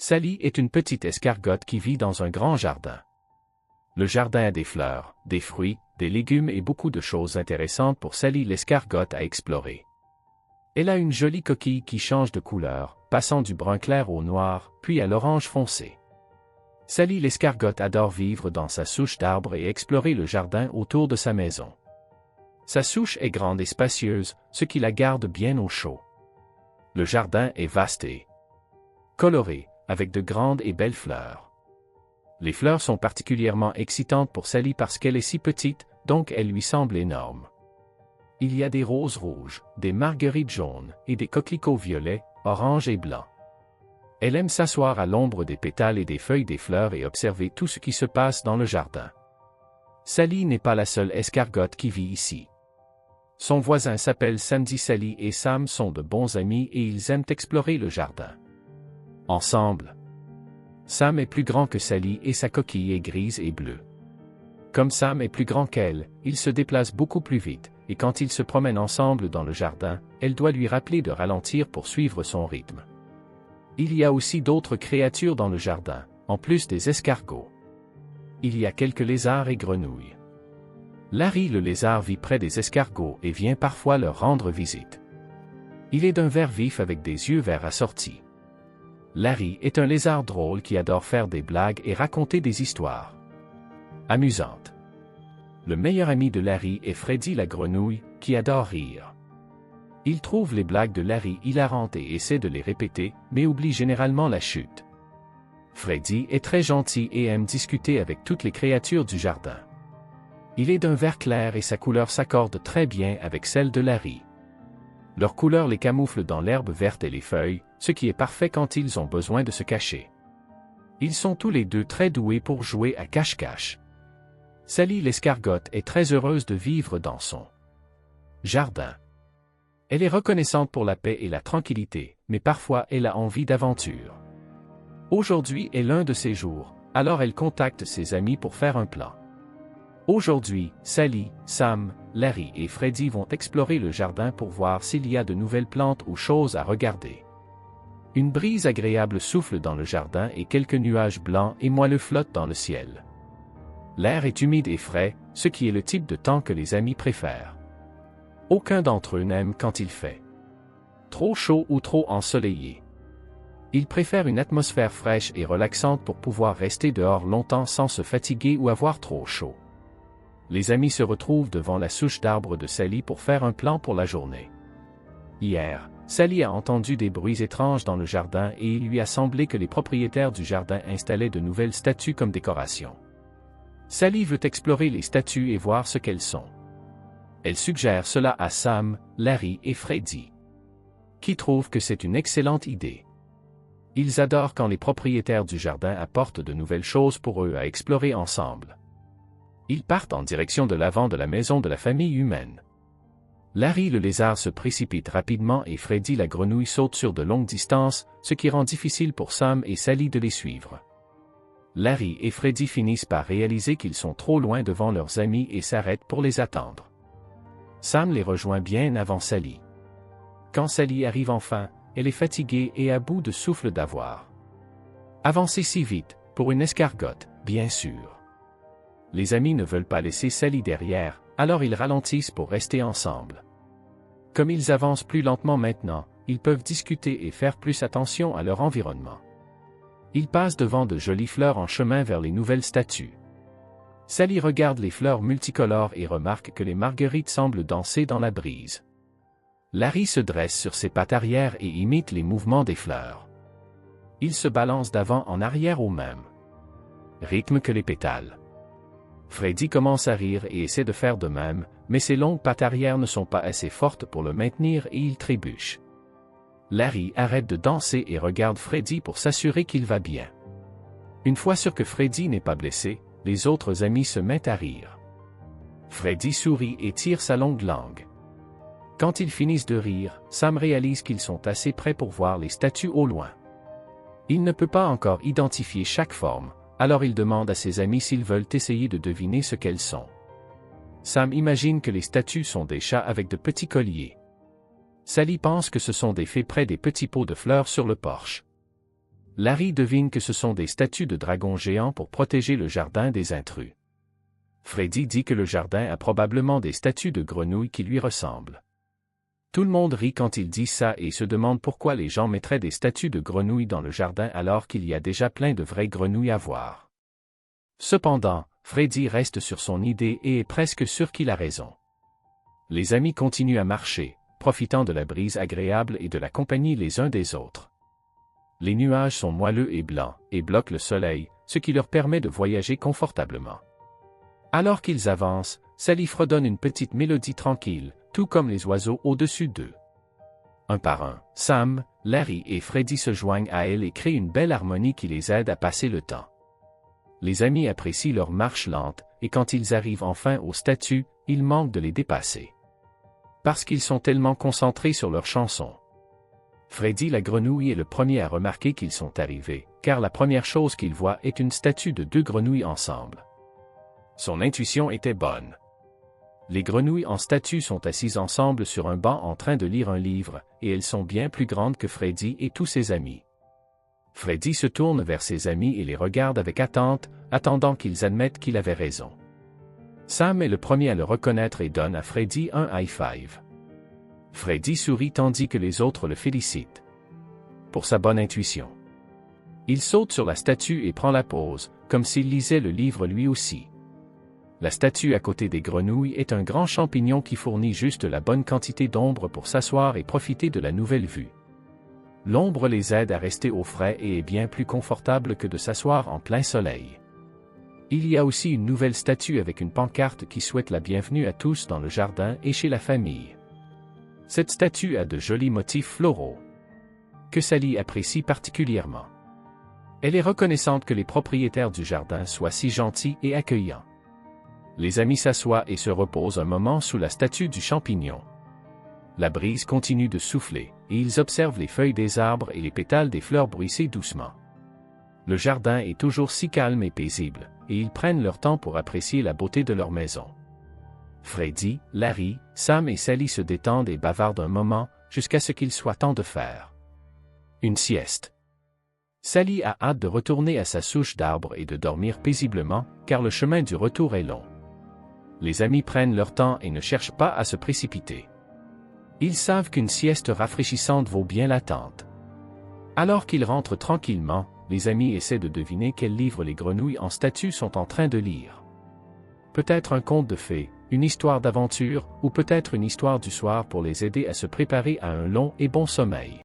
Sally est une petite escargotte qui vit dans un grand jardin. Le jardin a des fleurs, des fruits, des légumes et beaucoup de choses intéressantes pour Sally l'escargotte à explorer. Elle a une jolie coquille qui change de couleur, passant du brun clair au noir, puis à l'orange foncé. Sally l'escargotte adore vivre dans sa souche d'arbre et explorer le jardin autour de sa maison. Sa souche est grande et spacieuse, ce qui la garde bien au chaud. Le jardin est vaste et coloré, avec de grandes et belles fleurs. Les fleurs sont particulièrement excitantes pour Sally parce qu'elle est si petite, donc elles lui semblent énormes. Il y a des roses rouges, des marguerites jaunes et des coquelicots violets, oranges et blancs. Elle aime s'asseoir à l'ombre des pétales et des feuilles des fleurs et observer tout ce qui se passe dans le jardin. Sally n'est pas la seule escargotte qui vit ici. Son voisin s'appelle Sandy. Sally et Sam sont de bons amis et ils aiment explorer le jardin. Ensemble. Sam est plus grand que Sally et sa coquille est grise et bleue. Comme Sam est plus grand qu'elle, ils se déplacent beaucoup plus vite, et quand ils se promènent ensemble dans le jardin, elle doit lui rappeler de ralentir pour suivre son rythme. Il y a aussi d'autres créatures dans le jardin, en plus des escargots. Il y a quelques lézards et grenouilles. Larry le lézard vit près des escargots et vient parfois leur rendre visite. Il est d'un vert vif avec des yeux verts assortis. Larry est un lézard drôle qui adore faire des blagues et raconter des histoires amusantes. Le meilleur ami de Larry est Freddy la grenouille, qui adore rire. Il trouve les blagues de Larry hilarantes et essaie de les répéter, mais oublie généralement la chute. Freddy est très gentil et aime discuter avec toutes les créatures du jardin. Il est d'un vert clair et sa couleur s'accorde très bien avec celle de Larry. Leur couleur les camoufle dans l'herbe verte et les feuilles, ce qui est parfait quand ils ont besoin de se cacher. Ils sont tous les deux très doués pour jouer à cache-cache. Sally l'escargotte est très heureuse de vivre dans son jardin. Elle est reconnaissante pour la paix et la tranquillité, mais parfois elle a envie d'aventure. Aujourd'hui est l'un de ces jours, alors elle contacte ses amis pour faire un plan. Aujourd'hui, Sally, Sam, Larry et Freddy vont explorer le jardin pour voir s'il y a de nouvelles plantes ou choses à regarder. Une brise agréable souffle dans le jardin et quelques nuages blancs et moelleux flottent dans le ciel. L'air est humide et frais, ce qui est le type de temps que les amis préfèrent. Aucun d'entre eux n'aime quand il fait trop chaud ou trop ensoleillé. Ils préfèrent une atmosphère fraîche et relaxante pour pouvoir rester dehors longtemps sans se fatiguer ou avoir trop chaud. Les amis se retrouvent devant la souche d'arbre de Sally pour faire un plan pour la journée. Hier, Sally a entendu des bruits étranges dans le jardin et il lui a semblé que les propriétaires du jardin installaient de nouvelles statues comme décoration. Sally veut explorer les statues et voir ce qu'elles sont. Elle suggère cela à Sam, Larry et Freddy, qui trouvent que c'est une excellente idée. Ils adorent quand les propriétaires du jardin apportent de nouvelles choses pour eux à explorer ensemble. Ils partent en direction de l'avant de la maison de la famille humaine. Larry le lézard se précipite rapidement et Freddy la grenouille saute sur de longues distances, ce qui rend difficile pour Sam et Sally de les suivre. Larry et Freddy finissent par réaliser qu'ils sont trop loin devant leurs amis et s'arrêtent pour les attendre. Sam les rejoint bien avant Sally. Quand Sally arrive enfin, elle est fatiguée et à bout de souffle d'avoir avancé si vite, pour une escargotte, bien sûr. Les amis ne veulent pas laisser Sally derrière, alors ils ralentissent pour rester ensemble. Comme ils avancent plus lentement maintenant, ils peuvent discuter et faire plus attention à leur environnement. Ils passent devant de jolies fleurs en chemin vers les nouvelles statues. Sally regarde les fleurs multicolores et remarque que les marguerites semblent danser dans la brise. Larry se dresse sur ses pattes arrière et imite les mouvements des fleurs. Il se balance d'avant en arrière au même rythme que les pétales. Freddy commence à rire et essaie de faire de même, mais ses longues pattes arrière ne sont pas assez fortes pour le maintenir et il trébuche. Larry arrête de danser et regarde Freddy pour s'assurer qu'il va bien. Une fois sûr que Freddy n'est pas blessé, les autres amis se mettent à rire. Freddy sourit et tire sa longue langue. Quand ils finissent de rire, Sam réalise qu'ils sont assez près pour voir les statues au loin. Il ne peut pas encore identifier chaque forme, alors il demande à ses amis s'ils veulent essayer de deviner ce qu'elles sont. Sam imagine que les statues sont des chats avec de petits colliers. Sally pense que ce sont des fées près des petits pots de fleurs sur le porche. Larry devine que ce sont des statues de dragons géants pour protéger le jardin des intrus. Freddy dit que le jardin a probablement des statues de grenouilles qui lui ressemblent. Tout le monde rit quand il dit ça et se demande pourquoi les gens mettraient des statues de grenouilles dans le jardin alors qu'il y a déjà plein de vraies grenouilles à voir. Cependant, Freddy reste sur son idée et est presque sûr qu'il a raison. Les amis continuent à marcher, profitant de la brise agréable et de la compagnie les uns des autres. Les nuages sont moelleux et blancs, et bloquent le soleil, ce qui leur permet de voyager confortablement. Alors qu'ils avancent, Sally fredonne une petite mélodie tranquille, tout comme les oiseaux au-dessus d'eux. Un par un, Sam, Larry et Freddy se joignent à elle et créent une belle harmonie qui les aide à passer le temps. Les amis apprécient leur marche lente, et quand ils arrivent enfin aux statues, ils manquent de les dépasser. Parce qu'ils sont tellement concentrés sur leur chanson. Freddy la grenouille est le premier à remarquer qu'ils sont arrivés, car la première chose qu'il voit est une statue de 2 grenouilles ensemble. Son intuition était bonne. Les grenouilles en statue sont assises ensemble sur un banc en train de lire un livre, et elles sont bien plus grandes que Freddy et tous ses amis. Freddy se tourne vers ses amis et les regarde avec attente, attendant qu'ils admettent qu'il avait raison. Sam est le premier à le reconnaître et donne à Freddy un high five. Freddy sourit tandis que les autres le félicitent pour sa bonne intuition. Il saute sur la statue et prend la pose, comme s'il lisait le livre lui aussi. La statue à côté des grenouilles est un grand champignon qui fournit juste la bonne quantité d'ombre pour s'asseoir et profiter de la nouvelle vue. L'ombre les aide à rester au frais et est bien plus confortable que de s'asseoir en plein soleil. Il y a aussi une nouvelle statue avec une pancarte qui souhaite la bienvenue à tous dans le jardin et chez la famille. Cette statue a de jolis motifs floraux, que Sally apprécie particulièrement. Elle est reconnaissante que les propriétaires du jardin soient si gentils et accueillants. Les amis s'assoient et se reposent un moment sous la statue du champignon. La brise continue de souffler, et ils observent les feuilles des arbres et les pétales des fleurs bruisser doucement. Le jardin est toujours si calme et paisible, et ils prennent leur temps pour apprécier la beauté de leur maison. Freddy, Larry, Sam et Sally se détendent et bavardent un moment, jusqu'à ce qu'il soit temps de faire une sieste. Sally a hâte de retourner à sa souche d'arbre et de dormir paisiblement, car le chemin du retour est long. Les amis prennent leur temps et ne cherchent pas à se précipiter. Ils savent qu'une sieste rafraîchissante vaut bien l'attente. Alors qu'ils rentrent tranquillement, les amis essaient de deviner quel livre les grenouilles en statue sont en train de lire. Peut-être un conte de fées, une histoire d'aventure, ou peut-être une histoire du soir pour les aider à se préparer à un long et bon sommeil.